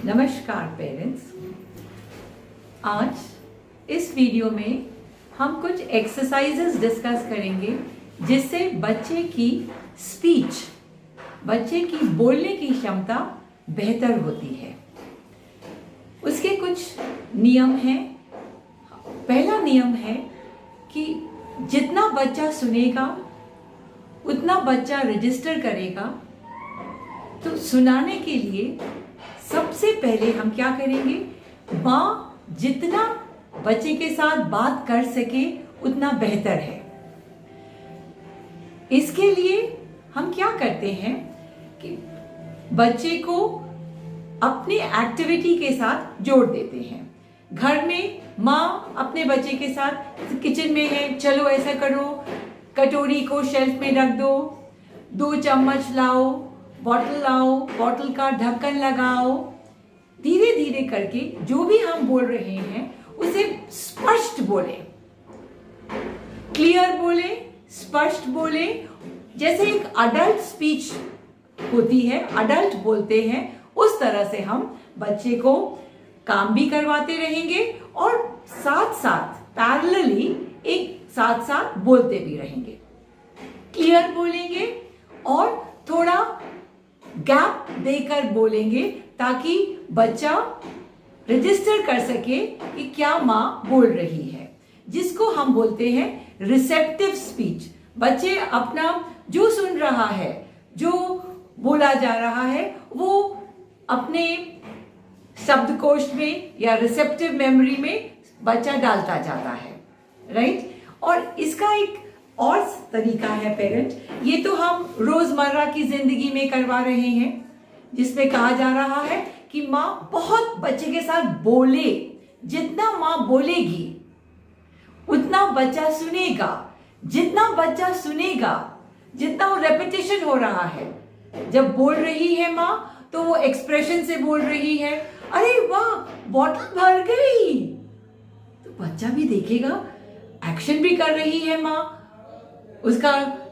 नमस्कार पेरेंट्स। आज इस वीडियो में हम कुछ एक्सरसाइजेस डिस्कस करेंगे जिससे बच्चे की स्पीच, बच्चे की बोलने की क्षमता बेहतर होती है। उसके कुछ नियम हैं। पहला नियम है कि जितना बच्चा सुनेगा उतना बच्चा रजिस्टर करेगा। तो सुनाने के लिए सबसे पहले हम क्या करेंगे, माँ जितना बच्चे के साथ बात कर सके उतना बेहतर है। इसके लिए हम क्या करते हैं कि बच्चे को अपनी एक्टिविटी के साथ जोड़ देते हैं। घर में माँ अपने बच्चे के साथ किचन में है, चलो ऐसा करो, कटोरी को शेल्फ में रख दो, 2 चम्मच लाओ, बॉटल लाओ, बॉटल का ढक्कन लगाओ। धीरे धीरे करके जो भी हम बोल रहे हैं उसे स्पष्ट बोले, क्लियर बोले, स्पष्ट बोले। जैसे एक अडल्ट स्पीच होती है, अडल्ट बोलते हैं, उस तरह से हम बच्चे को काम भी करवाते रहेंगे और साथ साथ पैरेलली एक साथ साथ बोलते भी रहेंगे। क्लियर बोलेंगे और थोड़ा गैप देकर बोलेंगे ताकि बच्चा रजिस्टर कर सके कि क्या माँ बोल रही है, जिसको हम बोलते हैं रिसेप्टिव स्पीच। बच्चे अपना जो सुन रहा है, जो बोला जा रहा है, वो अपने शब्दकोश में या रिसेप्टिव मेमोरी में बच्चा डालता जाता है, राइट। और इसका एक और तरीका है पेरेंट, ये तो हम रोजमर्रा की जिंदगी में करवा रहे हैं, जिसमें कहा जा रहा है कि माँ बहुत बच्चे के साथ बोले। जितना माँ बोलेगी उतना बच्चा सुनेगा। जितना बच्चा सुनेगा, जितना वो रेपिटेशन हो रहा है, जब बोल रही है माँ तो वो एक्सप्रेशन से बोल रही है, अरे वाह बॉटल भर गई, तो बच्चा भी देखेगा, एक्शन भी कर रही है माँ, उसका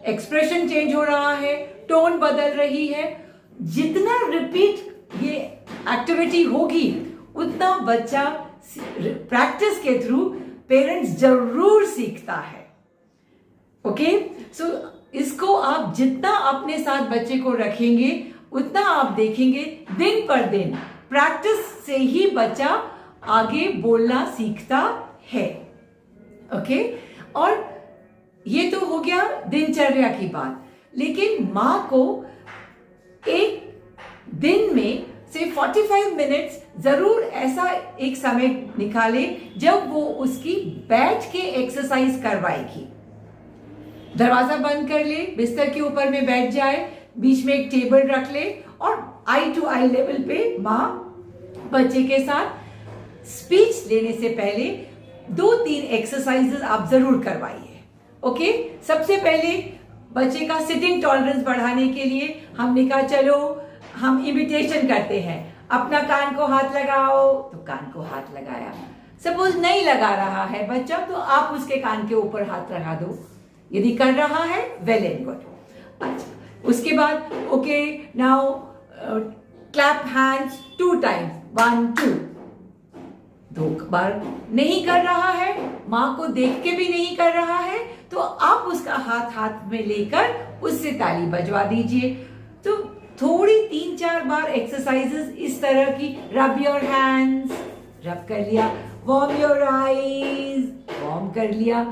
एक्सप्रेशन चेंज हो रहा है, टोन बदल रही है। जितना रिपीट ये एक्टिविटी होगी उतना बच्चा प्रैक्टिस के थ्रू पेरेंट्स जरूर सीखता है। ओके, सो इसको आप जितना अपने साथ बच्चे को रखेंगे उतना आप देखेंगे दिन पर दिन प्रैक्टिस से ही बच्चा आगे बोलना सीखता है। ओके, और ये तो हो गया दिनचर्या की बात। लेकिन माँ को एक दिन में से 45 मिनट्स जरूर ऐसा एक समय निकाले जब वो उसकी बैठ के एक्सरसाइज करवाएगी। दरवाजा बंद कर ले, बिस्तर के ऊपर में बैठ जाए, बीच में एक टेबल रख ले और आई टू आई लेवल पे माँ बच्चे के साथ स्पीच लेने से पहले 2-3 एक्सरसाइजेस आप जरूर करवाइए। ओके, सबसे पहले बच्चे का सिटिंग टॉलरेंस बढ़ाने के लिए हमने कहा चलो हम इमिटेशन करते हैं। अपना कान को हाथ लगाओ, तो कान को हाथ लगाया। सपोज नहीं लगा रहा है बच्चा तो आप उसके कान के ऊपर हाथ लगा दो। यदि कर रहा है वेल एंड गुड। अच्छा, उसके बाद okay now clap hands 2 times, 1 2। 2 बार नहीं कर रहा है, माँ को देख के भी नहीं कर रहा है, तो आप उसका हाथ में लेकर उससे ताली बजवा दीजिए। तो थोड़ी 3-4 बार एक्सरसाइजेस इस तरह की, रब योर हैंड्स, रब कर लिया, वार्म योर आईज, वार्म कर लिया।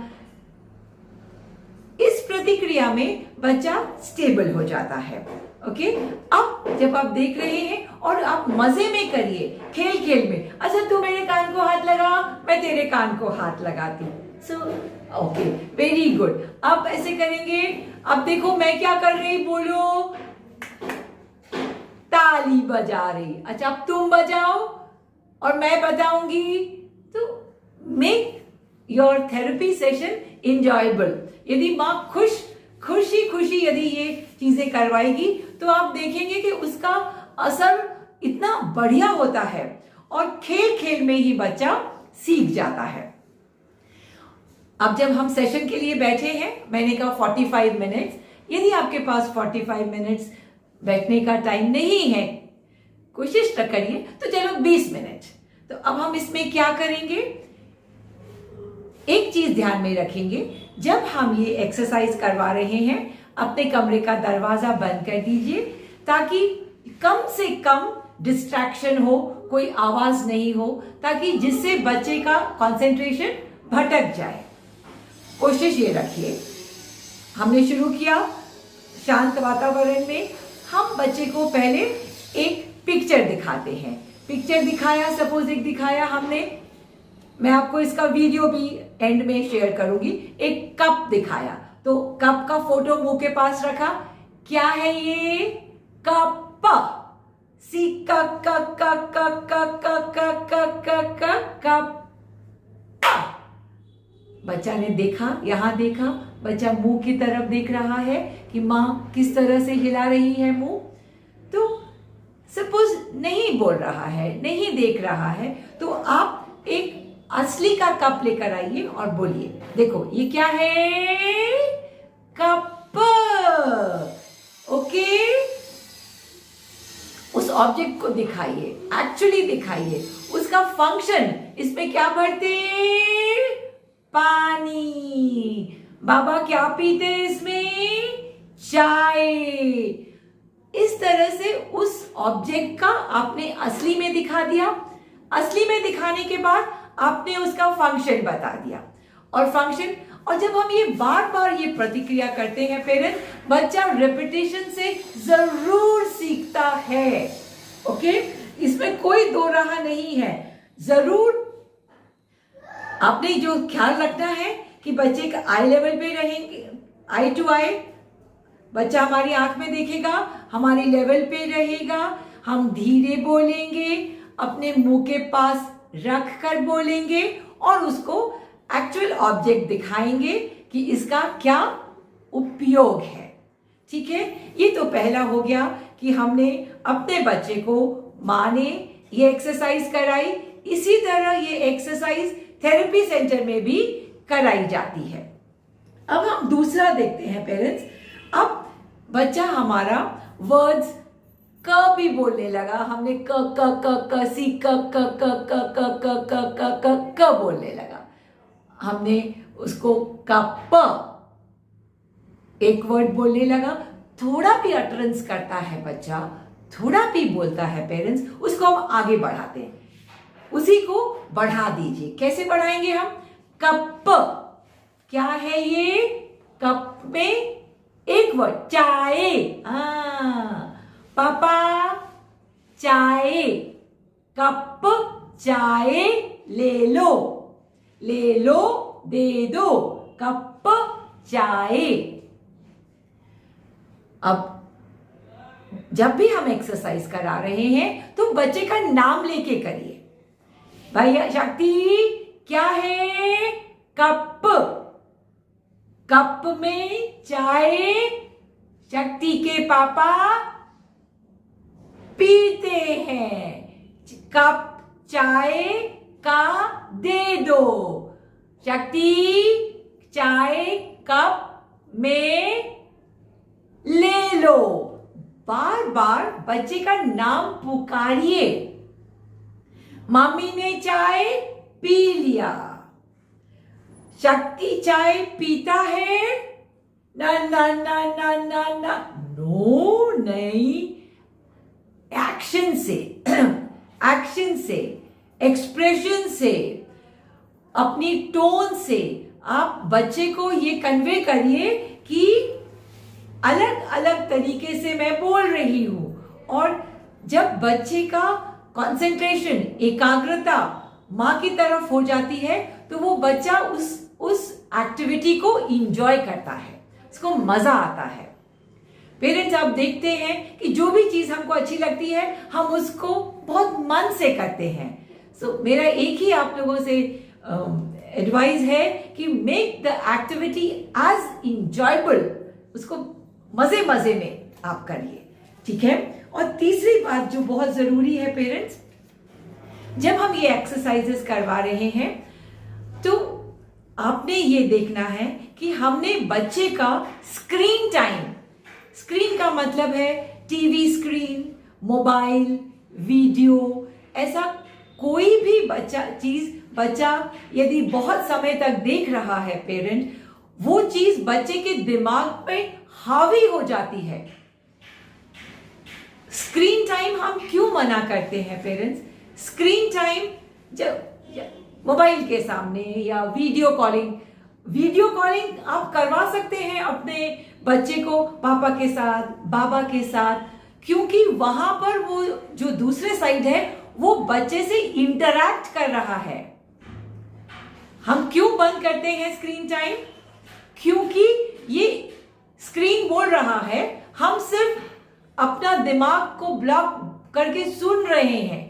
इस प्रतिक्रिया में बच्चा स्टेबल हो जाता है। ओके, अब जब आप देख रहे हैं और आप मजे में करिए, खेल खेल में, अच्छा तू मेरे कान को हाथ लगा, मैं तेरे कान को हाथ लगाती हूँ। So okay, very good. अब ऐसे करेंगे। अब देखो मैं क्या कर रही, बोलो, ताली बजा रही। अच्छा अब तुम बजाओ और मैं बताऊंगी। तो make your therapy session enjoyable. यदि माँ खुशी यदि ये चीजें करवाएगी तो आप देखेंगे कि उसका असर इतना बढ़िया होता है और खेल खेल में ही बच्चा सीख जाता है। अब जब हम सेशन के लिए बैठे हैं, मैंने कहा 45 मिनट्स, यदि आपके पास 45 मिनट्स बैठने का टाइम नहीं है, कोशिश तो करिए। तो चलो 20 मिनट। तो अब हम इसमें क्या करेंगे, एक चीज ध्यान में रखेंगे, जब हम ये एक्सरसाइज करवा रहे हैं अपने कमरे का दरवाजा बंद कर दीजिए ताकि कम से कम डिस्ट्रैक्शन हो, कोई आवाज नहीं हो, ताकि जिससे बच्चे का कंसंट्रेशन भटक जाए। कोशिश ये रखिए। हमने शुरू किया शांत वातावरण में। हम बच्चे को पहले एक पिक्चर दिखाते हैं। पिक्चर दिखाया, सपोज एक दिखाया हमने, मैं आपको इसका वीडियो भी एंड में शेयर करूंगी। एक कप दिखाया, तो कप का फोटो मुंह के पास रखा। क्या है ये? कप। सी क क क क क क क क क क कप। बच्चा ने देखा, यहां देखा, बच्चा मुंह की तरफ देख रहा है कि मां किस तरह से हिला रही है मुंह। तो सपोज नहीं बोल रहा है, नहीं देख रहा है, तो आप एक असली का कप लेकर आइए और बोलिए, देखो ये क्या है? कप। ओके, उस ऑब्जेक्ट को दिखाइए, एक्चुअली दिखाइए उसका फंक्शन। इसमें क्या भरते? पानी। बाबा क्या पीते इसमें? चाय। इस तरह से उस ऑब्जेक्ट का आपने असली में दिखा दिया। असली में दिखाने के बाद आपने उसका फंक्शन बता दिया। और फंक्शन, और जब हम ये बार बार ये प्रतिक्रिया करते हैं पेरेंट्स, बच्चा रेपिटेशन से जरूर सीखता है। ओके, इसमें कोई दो राह नहीं है। जरूर आपने जो ख्याल रखना है कि बच्चे का आई लेवल पे रहेंगे, आई टू आई, बच्चा हमारी आंख में देखेगा, हमारी लेवल पे रहेगा। हम धीरे बोलेंगे, अपने मुंह के पास रख कर बोलेंगे और उसको एक्चुअल ऑब्जेक्ट दिखाएंगे कि इसका क्या उपयोग है। ठीक है, ये तो पहला हो गया कि हमने अपने बच्चे को, माँ ने ये एक्सरसाइज कराई। इसी तरह ये एक्सरसाइज थेरेपी सेंटर में भी कराई जाती है। अब हम दूसरा देखते हैं पेरेंट्स। अब बच्चा हमारा वर्ड्स क भी बोलने लगा। हमने क क क क सी क क क क क क क क क क बोलने लगा। हमने उसको कप एक वर्ड बोलने लगा। थोड़ा भी अटरेंस करता है बच्चा, थोड़ा भी बोलता है पेरेंट्स, उसको हम आगे बढ़ाते हैं। उसी को बढ़ा दीजिए। कैसे बढ़ाएंगे हम? कप। क्या है ये? कप में एक वर्ड चाय। पापा चाय। कप चाय ले लो, ले लो, दे दो। कप चाय। अब जब भी हम एक्सरसाइज करा रहे हैं तो बच्चे का नाम लेके करिए। भैया शक्ति क्या है? कप। कप में चाय शक्ति के पापा पीते हैं। कप चाय का दे दो। शक्ति चाय कप में ले लो। बार बार बच्चे का नाम पुकारिए। मम्मी ने चाय पी लिया। शक्ति चाय पीता है? ना ना ना ना ना ना, नो नहीं। एक्शन से, एक्शन से, एक्सप्रेशन से, अपनी टोन से आप बच्चे को ये कन्वे करिए कि अलग अलग तरीके से मैं बोल रही हूं। और जब बच्चे का कंसंट्रेशन, एकाग्रता मां की तरफ हो जाती है तो वो बच्चा उस एक्टिविटी को एंजॉय करता है, उसको मजा आता है। पेरेंट्स आप देखते हैं कि जो भी चीज हमको अच्छी लगती है हम उसको बहुत मन से करते हैं। सो मेरा एक ही आप लोगों से एडवाइस है कि make the activity as enjoyable, उसको मजे मजे में आप करिए। ठीक है। और तीसरी बात जो बहुत जरूरी है पेरेंट्स, जब हम ये एक्सरसाइजेस करवा रहे हैं तो आपने ये देखना है कि हमने बच्चे का स्क्रीन टाइम, स्क्रीन का मतलब है टीवी स्क्रीन, मोबाइल, वीडियो, ऐसा कोई भी बच्चा यदि बहुत समय तक देख रहा है पेरेंट, वो चीज बच्चे के दिमाग पे हावी हो जाती है। स्क्रीन टाइम हम क्यों मना करते हैं पेरेंट्स? स्क्रीन टाइम जब मोबाइल के सामने या वीडियो कॉलिंग आप करवा सकते हैं अपने बच्चे को पापा के साथ, बाबा के साथ, क्योंकि वहां पर वो जो दूसरे साइड है वो बच्चे से इंटरैक्ट कर रहा है। हम क्यों बंद करते हैं स्क्रीन टाइम? क्योंकि ये स्क्रीन बोल रहा है, हम सिर्फ अपना दिमाग को ब्लॉक करके सुन रहे हैं,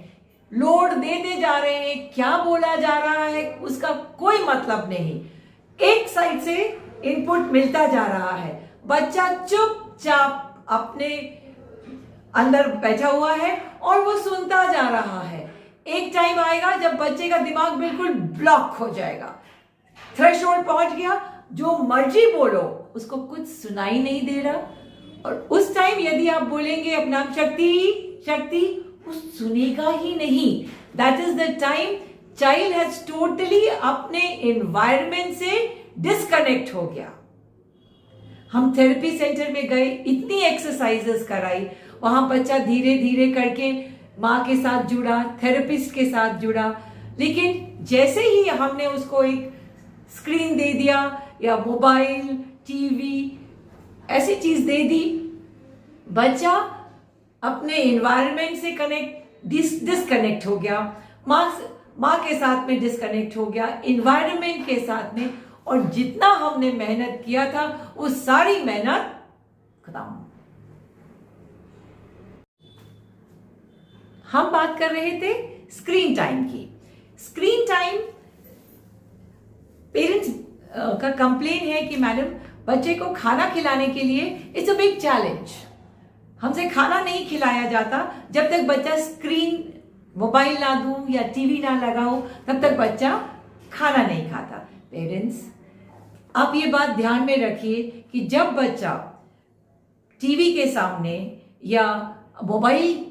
लोड देते जा रहे हैं, क्या बोला जा रहा है उसका कोई मतलब नहीं। एक साइड से इनपुट मिलता जा रहा है, बच्चा चुपचाप अपने अंदर बैठा हुआ है और वो सुनता जा रहा है। एक टाइम आएगा जब बच्चे का दिमाग बिल्कुल ब्लॉक हो जाएगा, थ्रेशोल्ड पहुंच गया, जो मर्जी बोलो उसको कुछ सुनाई नहीं दे रहा। और उस टाइम यदि आप बोलेंगे अपना शक्ति, वो सुनेगा ही नहीं। That is the time child has totally अपने एनवायरमेंट से डिस्कनेक्ट हो गया। हम थेरेपी सेंटर में गए, इतनी एक्सरसाइजेस कराई, वहां बच्चा धीरे धीरे करके माँ के साथ जुड़ा, थेरेपिस्ट के साथ जुड़ा, लेकिन जैसे ही हमने उसको एक स्क्रीन दे दिया या मोबाइल, टीवी ऐसी चीज दे दी, बच्चा अपने एनवायरनमेंट से डिस्कनेक्ट हो गया, माँ के साथ में डिस्कनेक्ट हो गया, एनवायरनमेंट के साथ में, और जितना हमने मेहनत किया था वो सारी मेहनत खत्म। हम बात कर रहे थे स्क्रीन टाइम की। स्क्रीन टाइम पेरेंट्स का कंप्लेन है कि मैडम बच्चे को खाना खिलाने के लिए इट्स अ बिग चैलेंज, हमसे खाना नहीं खिलाया जाता जब तक बच्चा स्क्रीन, मोबाइल ना दूं या टीवी ना लगाऊं तब तक बच्चा खाना नहीं खाता। पेरेंट्स आप ये बात ध्यान में रखिए कि जब बच्चा टीवी के सामने या मोबाइल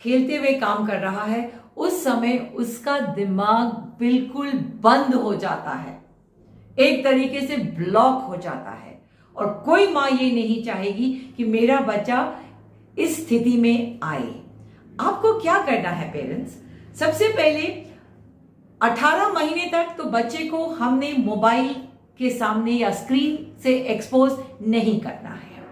खेलते हुए काम कर रहा है, उस समय उसका दिमाग बिल्कुल बंद हो जाता है, एक तरीके से ब्लॉक हो जाता है। और कोई माँ ये नहीं चाहेगी कि मेरा बच्चा इस स्थिति में आए। आपको क्या करना है पेरेंट्स? सबसे पहले 18 महीने तक तो बच्चे को हमने मोबाइल के सामने या स्क्रीन से एक्सपोज नहीं करना है।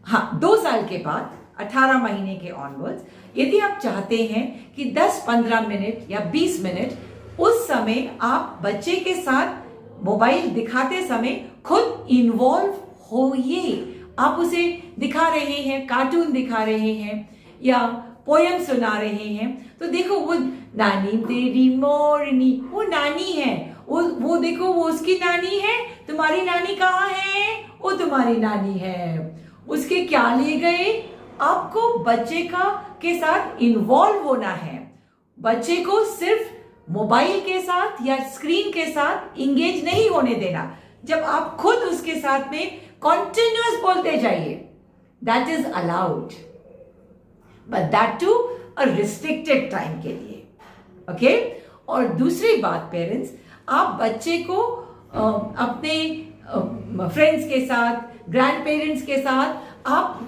हाँ, 2 साल के बाद 18 महीने के ऑनवर्ड्स यदि आप चाहते हैं कि 10-15 मिनट या 20 मिनट उस समय आप बच्चे के साथ मोबाइल दिखाते समय खुद इन्वॉल्व होइए। आप उसे दिखा रहे हैं, कार्टून दिखा रहे हैं या पोयम सुना रहे हैं, तो देखो वो नानी तेरी मोरनी, वो नानी है, वो देखो वो उसकी नानी है, तुम्हारी नानी कहाँ है? वो तुम्हारी नानी है, उसके क्या ले गए? आपको बच्चे के साथ इन्वॉल्व होना है। बच्चे को सिर्फ मोबाइल के साथ या स्क्रीन के साथ इंगेज नहीं होने देना। जब आप खुद उसके साथ में कॉन्टिन्यूअस बोलते जाइए, that is allowed, but that too a restricted time के लिए। ओके? और दूसरी बात पेरेंट्स, आप बच्चे को अपने फ्रेंड्स के साथ, ग्रैंड पेरेंट्स के साथ आप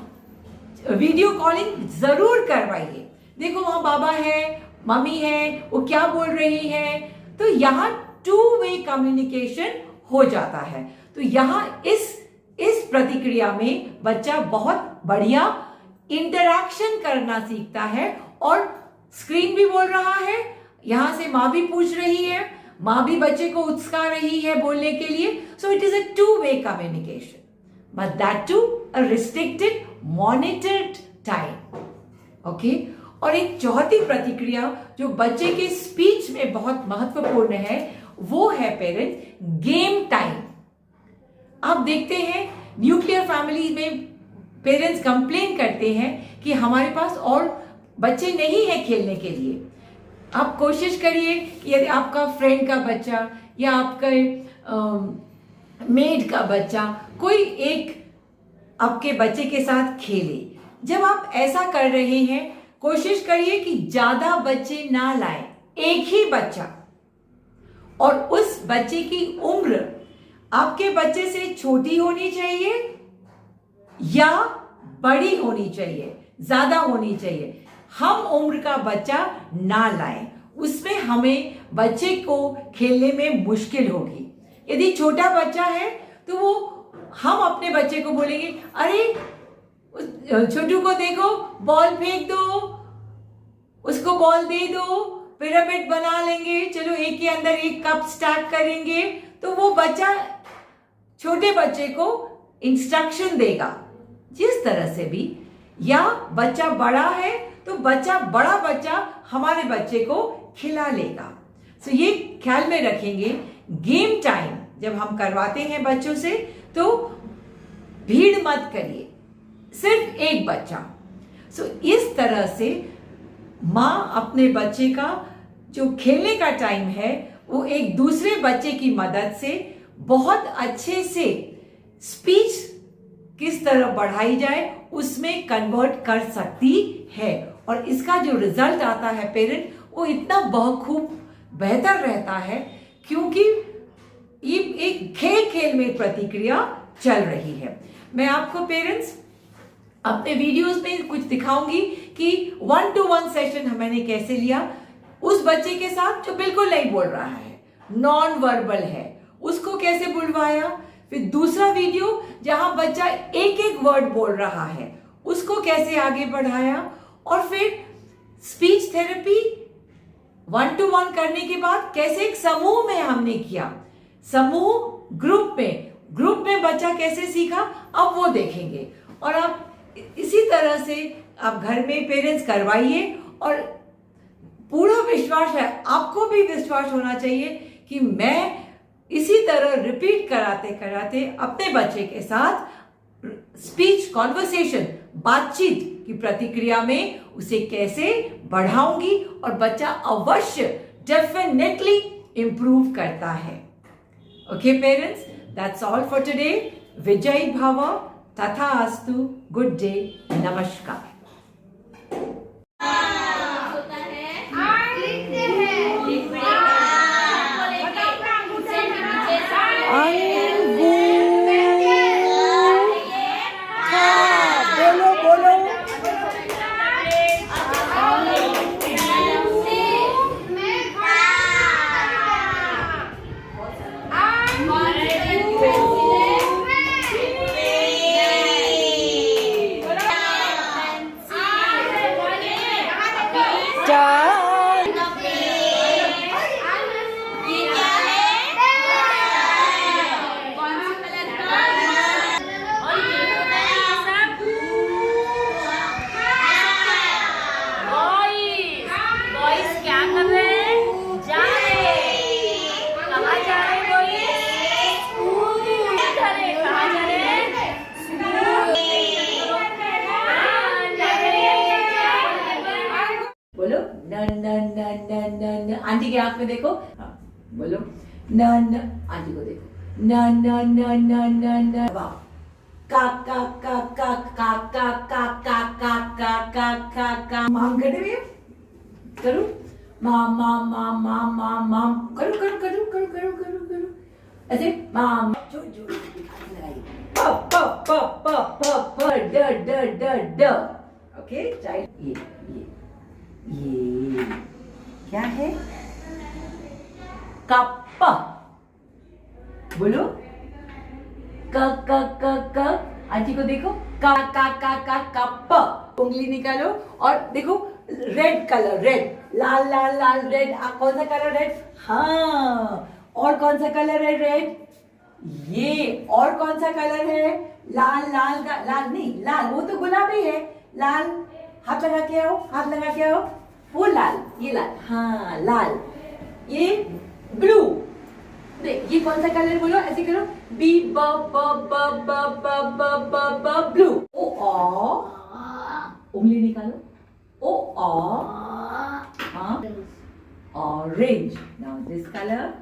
वीडियो कॉलिंग जरूर करवाइए। देखो वहां बाबा है, मम्मी है, वो क्या बोल रही है, तो यहाँ 2 वे कम्युनिकेशन हो जाता है। तो यहाँ इस प्रतिक्रिया में बच्चा बहुत बढ़िया इंटरैक्शन करना सीखता है, और स्क्रीन भी बोल रहा है, यहां से माँ भी पूछ रही है, माँ भी बच्चे को उकसा रही है बोलने के लिए। So it is a 2 way communication, but that too a restricted monitored time. Okay? और एक चौथी प्रतिक्रिया जो बच्चे के स्पीच में बहुत महत्वपूर्ण है, वो है पेरेंट्स गेम टाइम। आप देखते हैं न्यूक्लियर फैमिली में पेरेंट्स कंप्लेन करते हैं कि हमारे पास और बच्चे नहीं है खेलने के लिए। आप कोशिश करिए कि यदि आपका फ्रेंड का बच्चा या आपका मेड का बच्चा कोई एक आपके बच्चे के साथ खेले। जब आप ऐसा कर रहे हैं कोशिश करिए कि ज्यादा बच्चे ना लाएं, एक ही बच्चा, और उस बच्चे की उम्र आपके बच्चे से छोटी होनी चाहिए या बड़ी होनी चाहिए, ज्यादा होनी चाहिए। हम उम्र का बच्चा ना लाएं, उसमें हमें बच्चे को खेलने में मुश्किल होगी। यदि छोटा बच्चा है तो वो हम अपने बच्चे को बोलेंगे, अरे छोटू को देखो, बॉल फेंक दो, उसको बॉल दे दो, पिरामिड बना लेंगे, चलो एक के अंदर एक कप स्टैक करेंगे। तो वो बच्चा छोटे बच्चे को इंस्ट्रक्शन देगा जिस तरह से भी। या बच्चा बड़ा है तो बड़ा बच्चा हमारे बच्चे को खिला लेगा। सो ये ख्याल में रखेंगे, गेम टाइम जब हम करवाते हैं बच्चों से तो भीड़ मत करिए, सिर्फ एक बच्चा। सो इस तरह से माँ अपने बच्चे का जो खेलने का टाइम है वो एक दूसरे बच्चे की मदद से बहुत अच्छे से स्पीच किस तरह बढ़ाई जाए उसमें कन्वर्ट कर सकती है। और इसका जो रिजल्ट आता है पेरेंट, वो इतना बखूब बेहतर रहता है, क्योंकि ये एक खेल खेल में प्रतिक्रिया चल रही है। मैं आपको पेरेंट्स अपने वीडियोस में कुछ दिखाऊंगी कि 1-to-1 सेशन मैंने कैसे लिया उस बच्चे के साथ जो बिल्कुल नहीं बोल रहा है, नॉन वर्बल है, उसको कैसे बुलवाया। फिर दूसरा वीडियो जहां बच्चा एक एक वर्ड बोल रहा है, उसको कैसे आगे बढ़ाया। और फिर स्पीच थेरेपी 1-to-1 करने के बाद कैसे एक समूह में हमने किया, समूह ग्रुप में बच्चा कैसे सीखा, अब वो देखेंगे। और आप इसी तरह से आप घर में पेरेंट्स करवाइए, और पूरा विश्वास है, आपको भी विश्वास होना चाहिए कि मैं इसी तरह रिपीट कराते कराते अपने बच्चे के साथ स्पीच कॉन्वर्सेशन बातचीत की प्रतिक्रिया में उसे कैसे बढ़ाऊंगी, और बच्चा अवश्य डेफिनेटली इंप्रूव करता है। Okay parents, that's all for today. विजयी भव, तथास्तु, गुड डे, नमस्कार। बोलो न न न न न न, आंटी के आंख में देखो, हाँ बोलो न न, आंटी को देखो, न न न न न न, वाह, का का का का का का का का का का का का का, माम कर दे करो, माम माम माम माम माम माम, करो करो करो करो करो करो करो, ऐसे माम जो जो लगाइए, प प प प प प ड ड ड ड। ओके चाइल्ड, ये क्या है, कप, बोलो क क क क, आंटी को देखो, का का का का कप, उंगली निकालो और देखो रेड कलर, रेड, लाल लाल लाल रेड, कौन सा कलर रेड, हाँ, और कौन सा कलर है रेड, ये, और कौन सा कलर है, लाल लाल का, लाल नहीं, लाल वो तो गुलाबी है, लाल, हाथ लगा के आओ, हाथ लगा के आओ, वो लाल, ये लाल, हाँ लाल, ये ब्लू, देख ये कौन सा कलर बोलो, ऐसे करो, बी ब ब ब ब ब ब ब ब ब्लू, ओ उंगली निकालो, ओ हाँ, orange. Now this colour,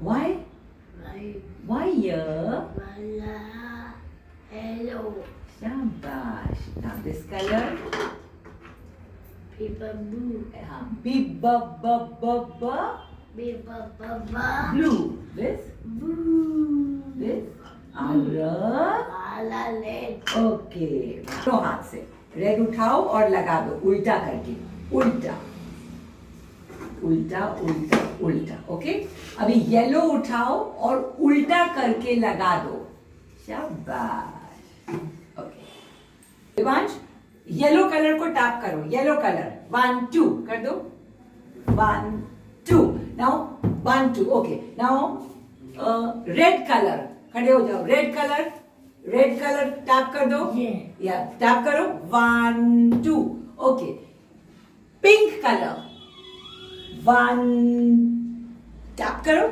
why here, Hello. शाबाश. Now this color. Blue. Blue. This. Okay. दोनों हाथ से रेड उठाओ और लगा दो उल्टा करके. उल्टा उल्टा उल्टा उल्टा. ओके. अभी येलो उठाओ और उल्टा करके लगा दो. शाबाश. ओके. दिवांश येलो कलर को टैप करो. येलो कलर 1 2 कर दो. 1 2. Now 1 2. Okay. Now red colour. खड़े हो जाओ. रेड कलर टैप कर दो. या टैप करो. 1 2. ओके. पिंक कलर 1 टैप करो.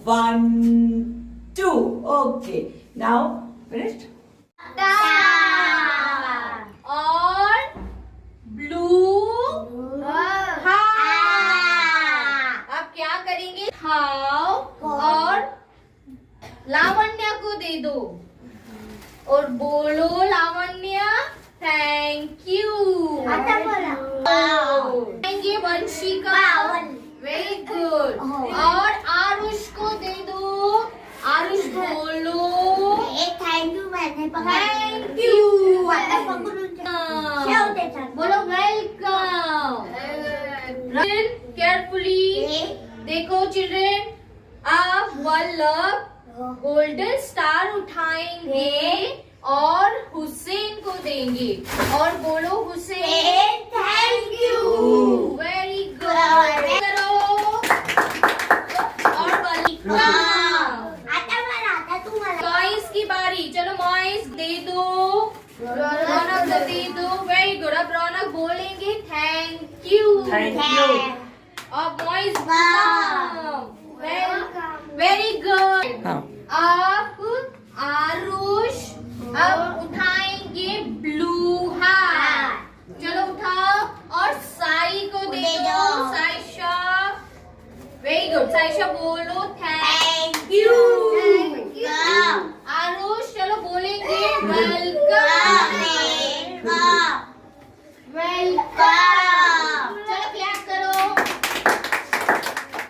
1 2. ओके. Now finished. और ब्लू अब क्या करेंगे? खाओ और लावण्या को दे दो और बोलो Lavanya thank you. Thank you Vanshika. Very good. और आरुष को दे दो. आरुष बोलो थैंक यू. मैंने थैंक यू. बोलो वेलकम. केयरफुली देखो चिल्ड्रेन. आप वल्लभ गोल्डन स्टार उठाएंगे और हुसैन को देंगे और बोलो Hussain thank you. Very good. करो और मॉइस की बारी. चलो मॉइस दे दो. रौनक को दे दो. Very good. अब रौनक बोलेंगे थैंक यू. और मॉइस वेरी गुड. अब आरुष अब उठाएंगे ब्लू हार्ट. चलो उठाओ और साई को दे दो. साइशा. Very good. साइशा बोलो थैंक यू. आरुष चलो बोलेंगे वेलकम.